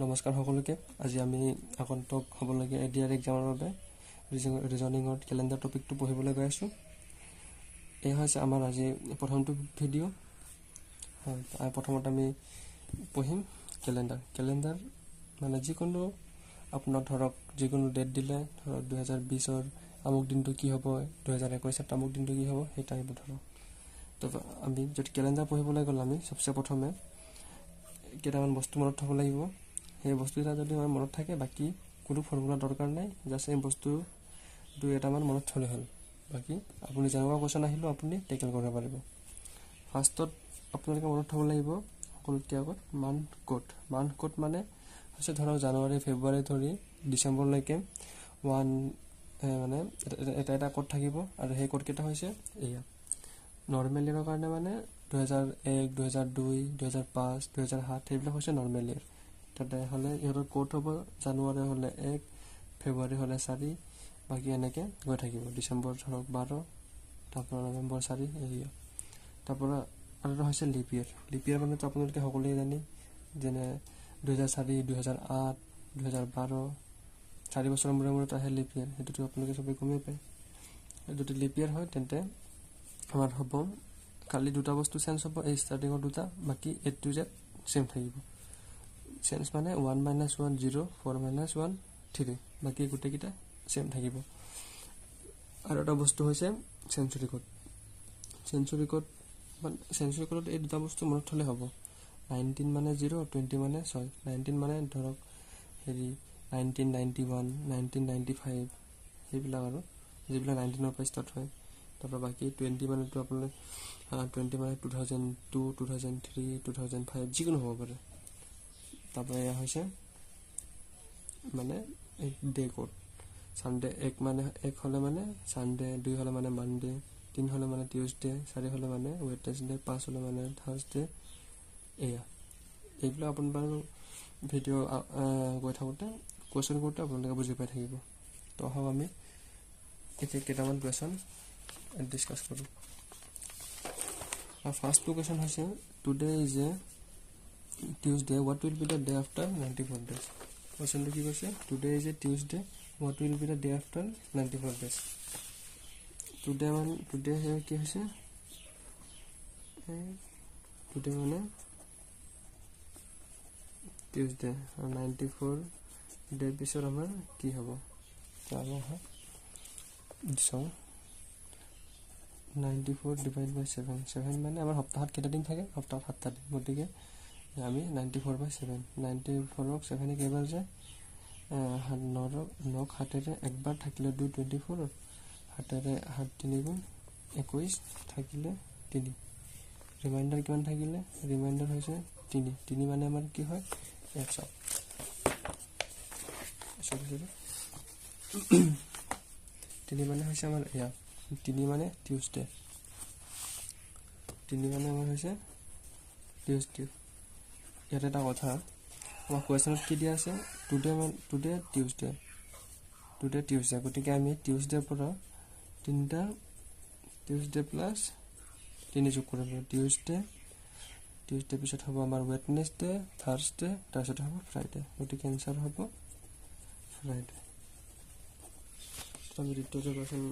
নমস্কাৰ সকলোকে। আজি আমি আগন্তুক হ'বলগীয়া এডিআৰ এক্সামৰ বাবে ৰিজনিঙৰ কেলেণ্ডাৰ টপিকটো পঢ়িবলৈ গৈ আছোঁ। এই হৈছে আমাৰ আজি প্ৰথমটো ভিডিঅ'। হয়, প্ৰথমত আমি পঢ়িম কেলেণ্ডাৰ মানে যিকোনো আপোনাক ধৰক যিকোনো ডেট দিলে, ধৰক 2020 আমুক দিনটো কি হ'ব, 2021 আমুক দিনটো কি হ'ব, সেই টাইপ ধৰক। তো আমি যদি কেলেণ্ডাৰ পঢ়িবলৈ গ'লে আমি চবচে প্ৰথমে কেইটামান বস্তু মনত থ'ব লাগিব। সেই বস্তুকেইটা যদি আমাৰ মনত থাকে, বাকী কোনো ফৰ্মুলা দৰকাৰ নাই, জাষ্ট এই বস্তু দুই এটামান মনত থ'লে হ'ল। বাকী আপুনি যেনেকুৱা কুৱেশ্যন আহিলেও আপুনি টেকেল কৰিব পাৰিব। ফাৰ্ষ্টত আপোনালোকে মনত থ'ব লাগিব সকলোতকৈ আগত মান্থ কোড মানে হৈছে ধৰক জানুৱাৰী ফেব্ৰুৱাৰী ধৰি ডিচেম্বৰলৈকে মানে এটা কোড থাকিব, আৰু সেই কোডকেইটা হৈছে এয়া। নৰ্মেল ইয়েৰৰ কাৰণে মানে 2001, 2002, 2005, 2007 সেইবিলাক হৈছে নৰ্মেল ইয়েৰ। তাতে হ'লে ইহঁতৰ কোড হ'ব জানুৱাৰী হ'লে 1, ফেব্ৰুৱাৰী হ'লে 4, বাকী এনেকৈ গৈ থাকিব। ডিচেম্বৰ ধৰক 12, তাৰপৰা নৱেম্বৰ 4 এয়া। তাৰপৰা আৰু এটা হৈছে লিপ ইয়েৰ মানেতো আপোনালোকে সকলোৱে জানে, যেনে 2004, 2008, 2012, 4 বছৰৰ মূৰে মূৰত আহে লিপ ইয়েৰ। সেইটোতো আপোনালোকে চবেই গমেই পায়। যদি লিপ ইয়েৰ হয় তেন্তে আমাৰ হ'ব খালি দুটা বস্তু চেঞ্জ হ'ব, এই ষ্টাৰ্টিঙৰ দুটা, বাকী A to Z চেম থাকিব। চেঞ্জ মানে 1 - 1 0, 4 - 1 3, বাকী গোটেইকেইটা চেম থাকিব। আৰু এটা বস্তু হৈছে চেঞ্চুৰী কোডত এই দুটা বস্তু মনত থ'লে হ'ব। 19 মানে 0, 20 মানে 6। 19 মানে ধৰক 1991, 1995 সেইবিলাক, আৰু যিবিলাক 19ৰ পৰা ষ্টাৰ্ট হয়। তাৰপৰা বাকী 20 মানেতো আপোনাৰ 20 মানে 2002, 2003, 2005 যিকোনো হ'ব পাৰে। তাৰপৰা এয়া হৈছে মানে ডে কোড। ছানডে 1 মানে 1 হ'লে মানে ছানডে, 2 হ'লে মানে মানডে, 3 হ'লে মানে টিউজডে, 4 হ'লে মানে ৱেডনেছডে, 5 হ'লে মানে থাৰ্ছডে। এয়া এইবিলাক আপুনি বাৰু ভিডিঅ' গৈ থাকোঁতে কুৱেশ্যন কৰোঁতে আপোনালোকে বুজি পাই থাকিব। তো আহক আমি এতিয়া কেইটামান কুৱেশ্যন ডিছকাছ কৰোঁ। ফাৰ্ষ্টটো কুৱেশ্যন হৈছে today is a Tuesday, what will be the day after 94 days। কুৱেশ্যনটো কি কৈছে? Today is a Tuesday, what will be the day after 94 days। Today কি হৈছে? টুডে মানে টিউজডে, আৰু 94 ডে পিছত আমাৰ কি হ'ব? চাওঁ 94 / 7, 7 মানে আমাৰ সপ্তাহত কেইটা দিন থাকে? সপ্তাহত 7টা দিন। গতিকে আমি 94/7, 94ক 7 কেইবাৰ যায়? 9ক 7 একবাৰ থাকিলে 2, 24, 7 3 গুণ 21 থাকিলে 3। ৰিমাইণ্ডাৰ কিমান থাকিলে? ৰিমাইণ্ডাৰ হৈছে 3 মানে আমাৰ কি হয়? 100। সৰি 3 মানে হৈছে আমাৰ এয়া, 3 মানে টিউজডে, 3 মানে আমাৰ হৈছে টিউজডে। ইয়াত এটা কথা, আমাৰ কুৱেশ্যনত কি দিয়া আছে? টুডে টিউজডে, গতিকে আমি টিউজডেৰ পৰা 3টা টিউজডে প্লাছ 3 যোগ কৰিব। টিউজডে পিছত হ'ব আমাৰ ৱেডনেছডে, থাৰ্ছডে, তাৰপিছত হ'ব ফ্ৰাইডে। গতিকে এনচাৰ হ'ব ফ্ৰাইডে। আমি দ্বিতীয়টো কুৱেশ্যন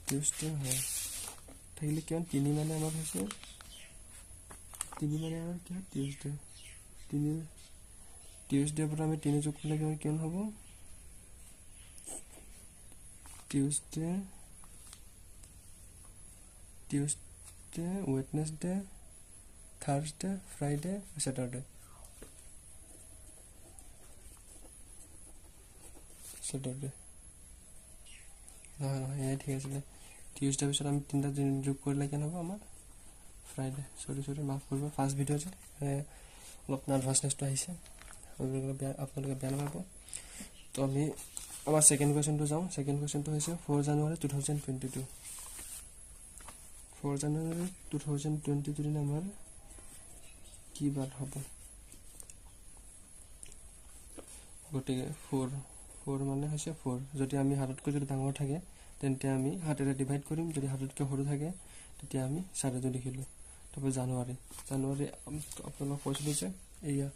টিউজডে হয় থাকিলে কিমান? 3 মানে আমাৰ হৈছে 3 মানে আমাৰ কি হয়? টিউজডেৰ পৰা আমি 3 যোগ কৰিলে কিমান হ'ব? Tuesday, Wednesday, Thursday, Friday, Saturday. নহয়, এয়াই ঠিক আছিলে। টিউজডেৰ পিছত আমি 3টা যোগ কৰিলে কিমান হ'ব আমাৰ? ফ্ৰাইডে। চৰি মাফ কৰিব, ফাৰ্ষ্ট ভিডিঅ' যে অলপ নাৰ্ভাছনেছটো আহিছে, আপোনালোকে বেয়া নাপাব। তো আমি আমাৰ ছেকেণ্ড কুৱেশ্যনটো যাওঁ। ছেকেণ্ড কুৱেশ্যনটো হৈছে 4 জানুৱাৰী 2022। 4 জানুৱাৰী 2022 দিন আমাৰ কি বাৰ হ'ব? গতিকে 4 মানে হৈছে 4। যদি আমি হাততকৈ যদি ডাঙৰ থাকে তেন্তে আমি হাতেৰে ডিভাইড কৰিম। যদি হাততকৈ সৰু থাকে তেতিয়া আমি 4 লিখিলোঁ। তাৰপৰা জানুৱাৰী আপোনালোকক কৈছিলোঁ যে এয়া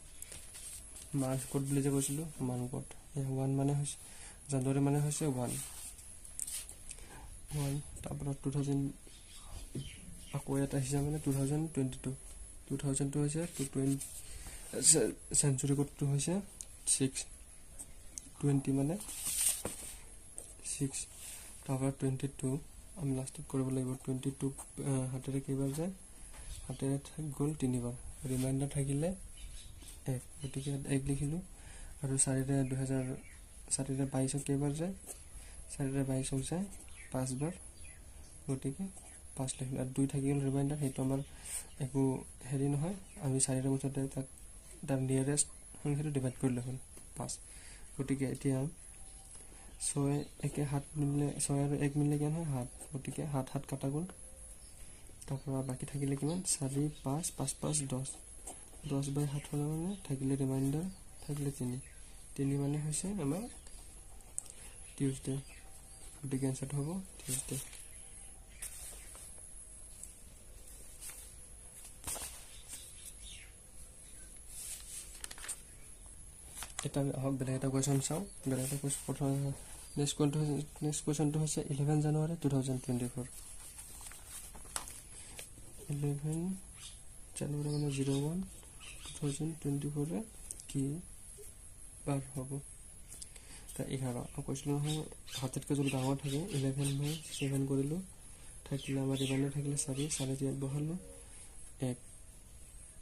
মাৰ্চ কোড বুলি যে কৈছিলোঁ, মান কোড 1 মানে হৈছে জানুৱাৰী মানে হৈছে 1। তাৰপৰা 2000 আকৌ ইয়াত আহিছে মানে 2022 হৈছে 20 চেঞ্চুৰী কোডটো হৈছে 6, 20 মানে 6। তাৰপৰা 22 আমি লাষ্টত কৰিব লাগিব। 22 হাতেৰে কেইবাৰ যায়, হাতেৰে গ'ল 3 বাৰ, ৰিমাইণ্ডাৰ থাকিলে 1, গতিকে 1 লিখিলোঁ। আৰু 4ৰে 22 কেইবাৰ যায়, 4ৰে 22 যায় 5 বাৰ, গতিকে 5 লিখিলোঁ। আৰু 2 থাকি গ'ল ৰিমাইণ্ডাৰ, সেইটো আমাৰ একো হেৰি নহয়, আমি 4ৰে মুঠতে তাৰ নিয়েৰেষ্ট সংখ্যাটো ডিভাইড কৰিলে হ'ল 5। গতিকে এতিয়া 6 একে 7 মিলিলে 6 আৰু 1 মিলিলে কিমান হয় 7, গতিকে 7 কাটা গ'ল। তাৰপৰা বাকী থাকিলে কিমান 4, 5, 5, 5, 10/7 হ'লে মানে থাকিলে ৰিমাইণ্ডাৰ থাকিলে 3 মানে হৈছে আমাৰ টিউজডে। গতিকে এনচাৰটো হ'ব টিউজডে। এটা আহক বেলেগ এটা কুৱেশ্যন চাওঁ। বেলেগ এটা প্ৰথম নেক্সট কুৱেশ্যনটো হৈছে 11 জানুৱাৰী 2024। 11 জানুৱাৰী মানে 01 2024 কি বাৰ হ'ব? 11 কৈছিলোঁ নহয়, হাততকৈ যদি ডাঙৰ থাকে 11/7 কৰিলোঁ, থাকিলে আমাৰ ৰিমাইণ্ডাৰ থাকিলে 4 ইয়াত বহালোঁ,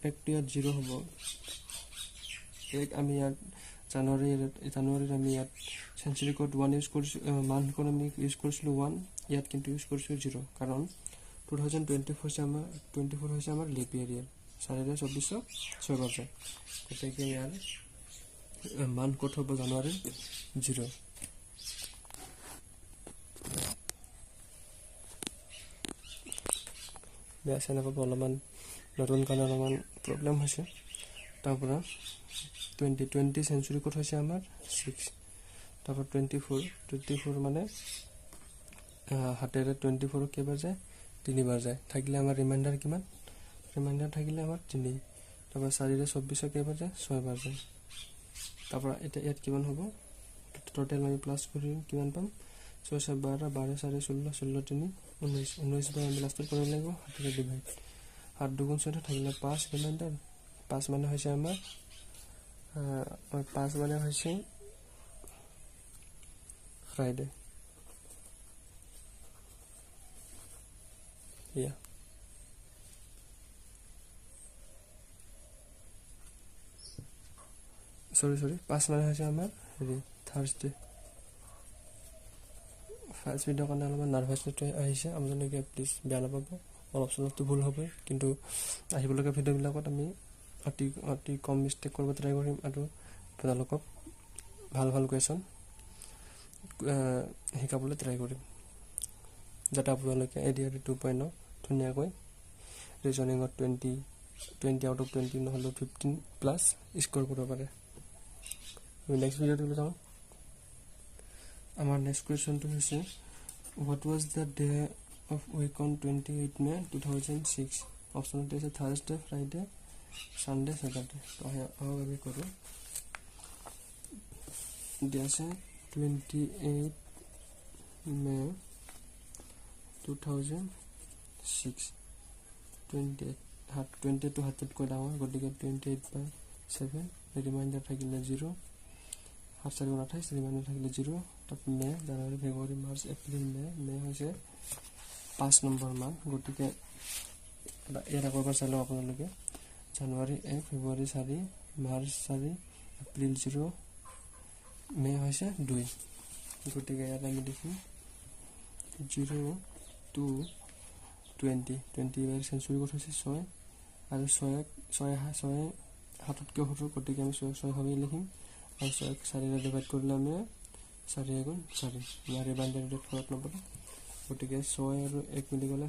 1টো ইয়াত 0 হ'ব। 1 আমি ইয়াত জানুৱাৰীত আমি ইয়াত চেঞ্চুৰী কোড 1 ইউজ কৰিছোঁ, মান্থ কোড আমি ইউজ কৰিছিলোঁ 1, ইয়াত কিন্তু ইউজ কৰিছোঁ 0, কাৰণ 2024 হৈছে আমাৰ লিপ ইয়েৰ। 4ৰে 24 6 বাৰ যায়, গতিকে ইয়াৰ মান্থ কোড হ'ব জানুৱাৰীৰ 0। বেয়া চাই নাপাব, অলপমান নতুন কাৰণে অলপমান প্ৰব্লেম হৈছে। তাৰপৰা 20 চেঞ্চুৰী কোড হৈছে আমাৰ 6। তাৰপৰা 24 মানে হাতেৰে 24 কেইবাৰ যায় 3 বাৰ যায়, থাকিলে আমাৰ ৰিমাইণ্ডাৰ কিমান? ৰিমাইণ্ডাৰ থাকিলে আমাৰ 3। তাৰপৰা 4ৰে 24 কেইবাৰ যায় 6 বাৰ যায়। তাৰপৰা এতিয়া ইয়াত কিমান হ'ব? টোটেল আমি প্লাছ কৰি কিমান পাম? 6, 7, 12, 12, 4, 16, 16, 3, 19 বাৰ আমি লাষ্টত কৰিব লাগিব। হাতেৰে ডিভাইড 7 2 14 থাকিলে 5 ৰিমাইণ্ডাৰ। 5 মানে হৈছে আমাৰ 5 মানে হৈছে ফ্ৰাইডে। এয়া সৰি 5 মানে হৈছে আমাৰ হেৰি থাৰ্ছডে। ফাৰ্ষ্ট ভিডিঅ'ৰ কাৰণে অলপমান নাৰ্ভাছনেছটো আহিছে, আপোনালোকে প্লিজ বেয়া নাপাব, অলপ চলপটো ভুল হ'বই, কিন্তু আহিবলগীয়া ভিডিঅ'বিলাকত আমি অতি কম মিষ্টেক কৰিব ট্ৰাই কৰিম আৰু আপোনালোকক ভাল কুৱেশ্যন শিকাবলৈ ট্ৰাই কৰিম, যাতে আপোনালোকে ADR 2.0 ধুনীয়াকৈ ৰিজনিঙত 20 out of 20 নহ'লেও 15+ স্ক'ৰ কৰিব পাৰে। নেক্সট ভিডিঅ'টো যাওঁ। আমাৰ নেক্সট কুৱেশ্যনটো হৈছে what was the day of week on 28 May 2006? অপশ্যনত আছে থাৰ্ছডে, ফ্ৰাইডে, ছানডে, ছেটাৰডে। তো আহক আমি কৰোঁ। দিয়া আছে 28 May 2006। 28টো হাততকৈ ডাঙৰ, গতিকে 28/7, ৰিমাইণ্ডাৰ থাকিলে 0, 7 4 28, ৰিমাইণ্ডাৰ থাকিলে 0। তাত মে, জানুৱাৰী, ফেব্ৰুৱাৰী, মাৰ্চ, এপ্ৰিল, মে হৈছে 5 নম্বৰ মাহ, গতিকে ইয়াত আকৌ এবাৰ চাই লওঁ আপোনালোকে। জানুৱাৰী 1, ফেব্ৰুৱাৰী 4, মাৰ্চ 4, এপ্ৰিল 0, মে হৈছে 2, গতিকে ইয়াত আমি দেখিম 0 to 20 চেঞ্চুৰী কোড হৈছে 6, আৰু 6 হাততকৈ সৰু, গতিকে আমি 6 ভাবি লিখিম। আৰু 6 4ৰে ডিভাইড কৰিলে আমি 4 গুণ 4, ইয়াৰ ৰিমাইণ্ডাৰ ৰেট ফৰত নপৰে, গতিকে 6 আৰু 1 মিলি গ'লে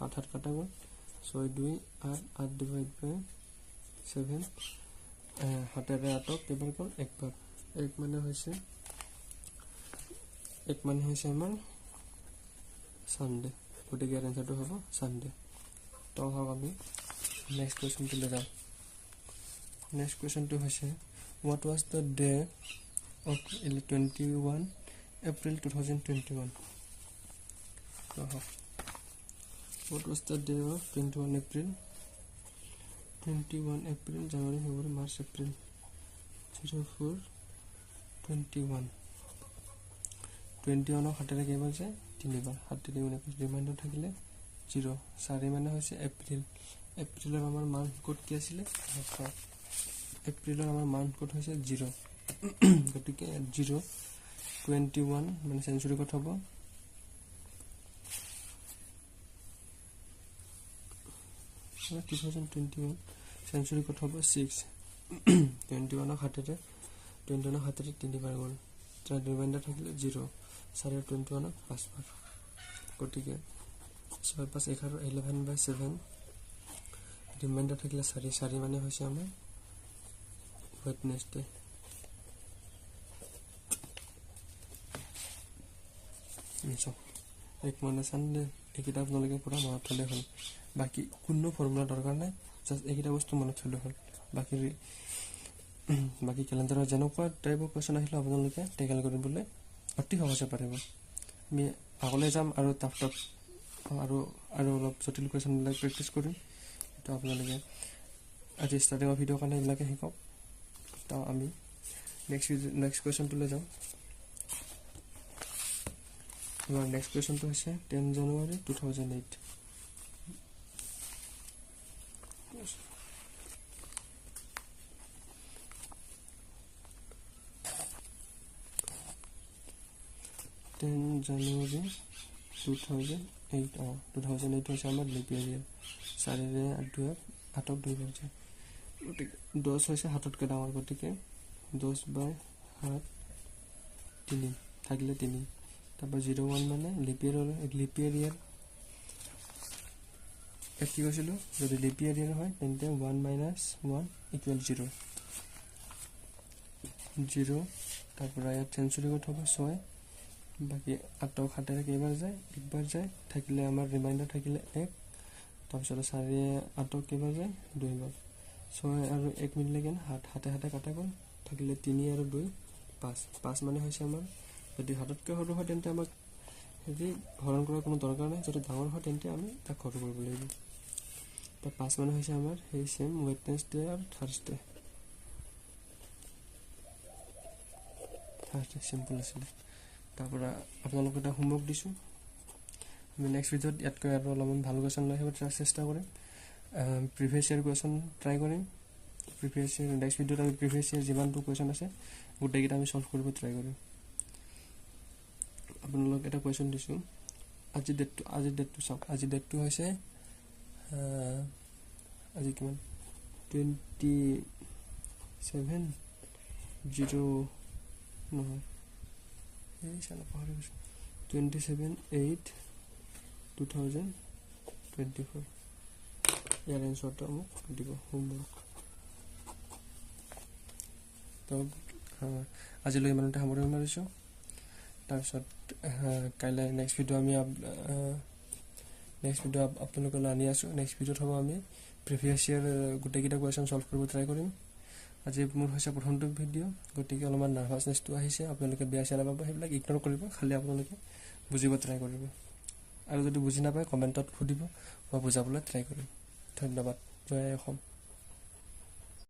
7 কাটা গ'ল। 6 2 8 /7, হাতেৰে 8ক কেইবাৰ গ'ল? 1 বাৰ। 1 মানে হৈছে আমাৰ Sunday. গতিকে ইয়াৰ এনচাৰটো হ'ব Sunday. তো হওক আমি নেক্সট কুৱেশ্যনটোলৈ যাওঁ. নেক্সট কুৱেশ্যনটো হৈছে what was the day of 21 April 2021. তো হওক what was the day of 21 April January February March April 04 21. 21 হাতেৰে কেইবাৰ যায় 3 বাৰ. 7 3 19 ৰিমাইণ্ডাৰ থাকিলে 0. 4 মানে হৈছে এপ্ৰিল. এপ্ৰিলৰ আমাৰ মান ক'ত কি আছিলে এপ্ৰিলৰ আমাৰ মান ক'ত হৈছে 0. গতিকে 0 21 মানে চেঞ্চুৰী ক'ত হ'ব 2021 চেঞ্চুৰী ক'ত হ'ব 6. 21 হাতেৰে 3 বাৰ গ'ল. তাৰ ৰিমাইণ্ডাৰ থাকিলে 0. 4 21 5 বাৰ. গতিকে 6 5 11 11/7 ৰিমাইণ্ডাৰ থাকিলে 4 মানে হৈছে আমাৰ ওয়েডনেসডে. এক মানে সানডে. এইকেইটা আপোনালোকে পুৰা মনত থ'লে হ'ল. বাকী কোনো ফৰ্মুলা দৰকাৰ নাই, জাষ্ট এইকেইটা বস্তু মনত থ'লে হ'ল. বাকী কেলেণ্ডাৰৰ যেনেকুৱা টাইপৰ কুৱেশ্যন আহিলে আপোনালোকে টেকেল কৰিবলৈ অতি সহজে পাৰিব. আমি আগলৈ যাম আৰু টাফ আৰু অলপ জটিল কুৱেশ্যনবিলাক প্ৰেক্টিছ কৰিম. তো আপোনালোকে আজি ষ্টাৰ্টিঙৰ ভিডিঅ'ৰ কাৰণে এইবিলাকে শিকক. তো আমি নেক্সট কুৱেশ্যনটোলৈ যাওঁ. আমাৰ নেক্সট কুৱেশ্যনটো হৈছে 10 জানুৱাৰী 2008. জানুৱাৰী 2008. 2008 হৈছে আমাৰ লিপ ইয়াৰ. 4ৰে 8ক 2 বাৰ যায়. গতিকে 10 হৈছে 7তকৈ ডাঙৰ. গতিকে 10/7 3 থাকিলে 3. তাৰপৰা 01 মানে লিপ ইয়াৰ ইয়াৰ কি কৈছিলোঁ যদি লিপ ইয়াৰ হয় তেন্তে 1 - 1 = 0. তাৰপৰা ইয়াত চেঞ্চুৰী ক'ত হ'ব 6. বাকী 8ক 7ৰে কেইবাৰ যায় 1 বাৰ যায়. থাকিলে আমাৰ ৰিমাইণ্ডাৰ থাকিলে 1. তাৰপিছত 4ৰে 8ক কেইবাৰ যায় 2 বাৰ. 6 আৰু 1 মিলিলে কেনে 7 7 কাটা গ'ল. থাকিলে 3 আৰু 2 5 মানে হৈছে আমাৰ যদি 7তকৈ সৰু হয় তেন্তে আমাক হেৰি হৰণ কৰাৰ কোনো দৰকাৰ নাই. যদি ডাঙৰ হয় তেন্তে আমি তাক সৰু কৰিব লাগিব. তো 5 মানে হৈছে আমাৰ সেই চেম ওয়েডনেসডে আৰু থাৰ্ছডে. চিম্পল আছিলে. তাৰপৰা আপোনালোকক এটা হোমৱৰ্ক দিছোঁ. আমি নেক্সট ভিডিঅ'ত ইয়াতকৈ আৰু অলপমান ভাল কুৱেশ্যন লৈ আহিব চেষ্টা কৰিম. প্ৰিভিয়াছ ইয়াৰ কুৱেশ্যন ট্ৰাই কৰিম. নেক্সট ভিডিঅ'ত আমি প্ৰিভিয়াছ ইয়াৰ যিমানটো কুৱেশ্যন আছে গোটেইকেইটা আমি ছল্ভ কৰিব ট্ৰাই কৰিম. আপোনালোক এটা কুৱেশ্যন দিছোঁ. আজিৰ ডেটটো চাওক. আজিৰ ডেটটো হৈছে আজি কিমান 27 নহয় 27/8/2024. ইয়াৰ এনচাৰটো মোক দিব হোমৱৰ্ক. তো আজিলৈ ইমানতে সামৰণি মাৰিছোঁ. তাৰপিছত কাইলৈ নেক্সট ভিডিঅ' আপোনালোকলৈ আনি আছোঁ. নেক্সট ভিডিঅ'ত হ'ব আমি প্ৰিভিয়াছ ইয়াৰ গোটেইকেইটা কুৱেশ্যন ছল্ভ কৰিব ট্ৰাই কৰিম. আজি মোৰ হৈছে প্ৰথমটো ভিডিঅ', গতিকে অলপমান নাৰ্ভাছনেছটো আহিছে. আপোনালোকে বেয়া চেয়া নাপাব, সেইবিলাক ইগন'ৰ কৰিব. খালি আপোনালোকে বুজিব ট্ৰাই কৰিব. আৰু যদি বুজি নাপায় কমেণ্টত সুধিব, মই বুজাবলৈ ট্ৰাই কৰিম. ধন্যবাদ. জয় অসম.